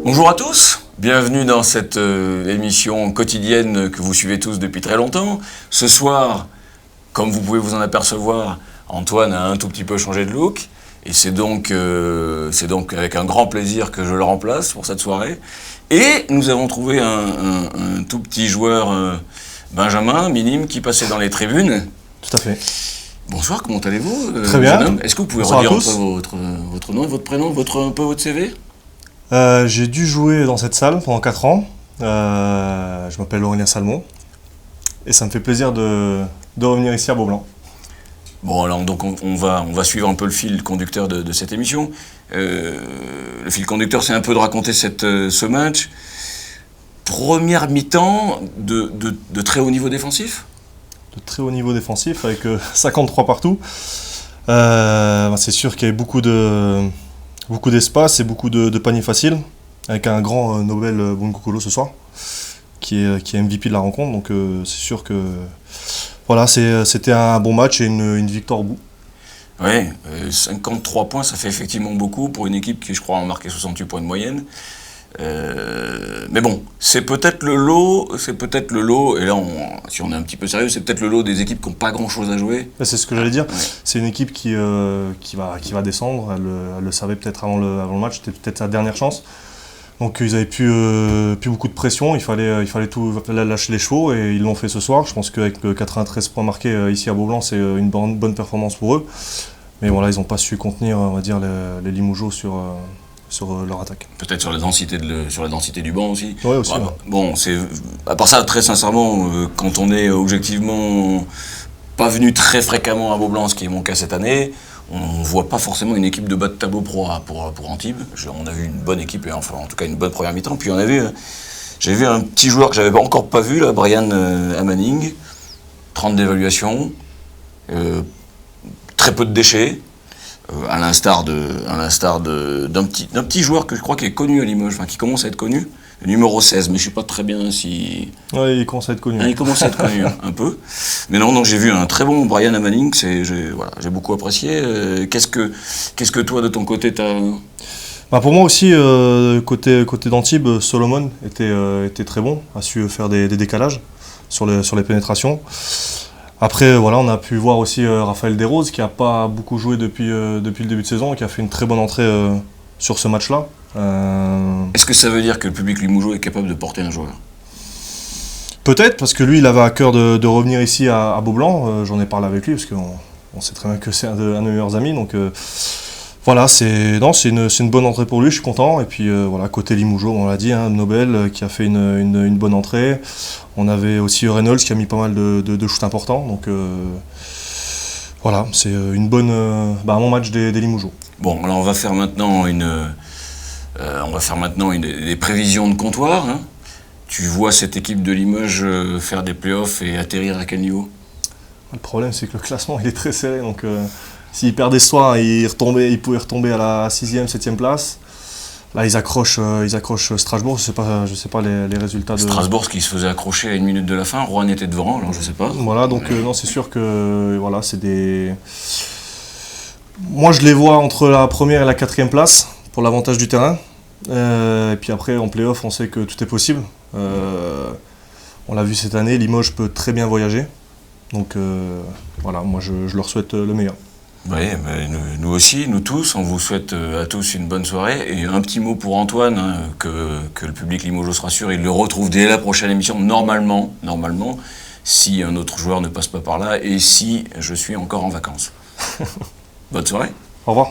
Bonjour à tous, bienvenue dans cette émission quotidienne que vous suivez tous depuis très longtemps. Ce soir, comme vous pouvez vous en apercevoir, Antoine a un tout petit peu changé de look. Et c'est donc avec un grand plaisir que je le remplace pour cette soirée. Et nous avons trouvé un tout petit joueur, Benjamin, minime, qui passait dans les tribunes. Tout à fait. Bonsoir, comment allez-vous? Très bien. Jeune homme? Est-ce que vous pouvez redire votre nom et votre prénom, un peu votre CV? J'ai dû jouer dans cette salle pendant 4 ans. Je m'appelle Aurélien Salmon. Et ça me fait plaisir de revenir ici à Beaublanc. Bon, alors donc on va suivre un peu le fil conducteur de cette émission. Le fil conducteur, c'est un peu de raconter ce match. Première mi-temps de très haut niveau défensif. De très haut niveau défensif, avec 53 partout. C'est sûr qu'il y avait beaucoup d'espace et beaucoup de paniers faciles, avec un grand Nobel Bongokolo ce soir, qui est MVP de la rencontre. Donc c'est sûr que voilà, c'était un bon match et une victoire au bout. Oui, 53 points, ça fait effectivement beaucoup pour une équipe qui, je crois, a marqué 68 points de moyenne. Mais bon, c'est peut-être le lot, et là, si on est un petit peu sérieux, c'est peut-être le lot des équipes qui n'ont pas grand-chose à jouer. C'est ce que j'allais dire. Ouais. C'est une équipe qui va descendre. Elle le savait peut-être avant le match, c'était peut-être sa dernière chance. Donc ils avaient plus beaucoup de pression, il fallait tout lâcher les chevaux et ils l'ont fait ce soir. Je pense qu'avec 93 points marqués ici à Beaublanc, c'est une bonne performance pour eux. Mais voilà, ils n'ont pas su contenir, on va dire, les Limougeaux sur leur attaque. Peut-être sur la densité du banc aussi. Oui, aussi. Ouais, ouais. Bon, à part ça, très sincèrement, quand on est objectivement pas venu très fréquemment à Beaublanc, ce qui est mon cas cette année, on ne voit pas forcément une équipe de bas de tableau pour Antibes. On a vu une bonne équipe, et enfin en tout cas une bonne première mi-temps. Puis j'ai vu un petit joueur que j'avais encore pas vu, là, Brian Manning, 30 d'évaluation, très peu de déchets. À l'instar d'un petit joueur que je crois qui est connu à Limoges, enfin qui commence à être connu, le numéro 16, mais je ne sais pas très bien si... Oui, il commence à être connu. Il commence à être connu un peu. Mais non, j'ai vu un très bon Brian Manning, j'ai beaucoup apprécié. Qu'est-ce que toi, de ton côté, t'as... Pour moi aussi, côté d'Antibes, Solomon était très bon, a su faire des décalages sur les pénétrations. Après, voilà, on a pu voir aussi Raphaël Desroses, qui n'a pas beaucoup joué depuis le début de saison, qui a fait une très bonne entrée sur ce match-là. Est-ce que ça veut dire que le public limougeois est capable de porter un joueur? Peut-être, parce que lui, il avait à cœur de revenir ici à Beaublanc. J'en ai parlé avec lui, parce qu'on sait très bien que c'est un de nos meilleurs amis. Donc voilà, c'est une bonne entrée pour lui, je suis content. Et puis voilà, côté Limougeau, on l'a dit, Nobel qui a fait une bonne entrée. On avait aussi Reynolds qui a mis pas mal de shoots importants. Donc voilà, c'est un bon match des Limougeaux. Bon, alors on va faire maintenant des prévisions de comptoir. Hein. Tu vois cette équipe de Limoges faire des playoffs et atterrir à quel niveau? Le problème, c'est que le classement il est très serré. Donc s'ils perdaient ce soir, ils pouvaient retomber à la 6e, 7e place. Là, ils accrochent Strasbourg. Je sais pas les résultats de... Strasbourg qui se faisait accrocher à 1 minute de la fin. Rouen était devant, alors je sais pas. Voilà, donc non, c'est sûr que voilà, c'est des... Moi, je les vois entre la 1re et la 4e place pour l'avantage du terrain. Et puis après, en play-off, on sait que tout est possible. On l'a vu cette année, Limoges peut très bien voyager. Donc voilà, moi, je leur souhaite le meilleur. Oui, mais nous aussi, nous tous, on vous souhaite à tous une bonne soirée. Et un petit mot pour Antoine, hein, que le public Limoges se rassure, il le retrouve dès la prochaine émission, normalement, si un autre joueur ne passe pas par là et si je suis encore en vacances. Bonne soirée. Au revoir.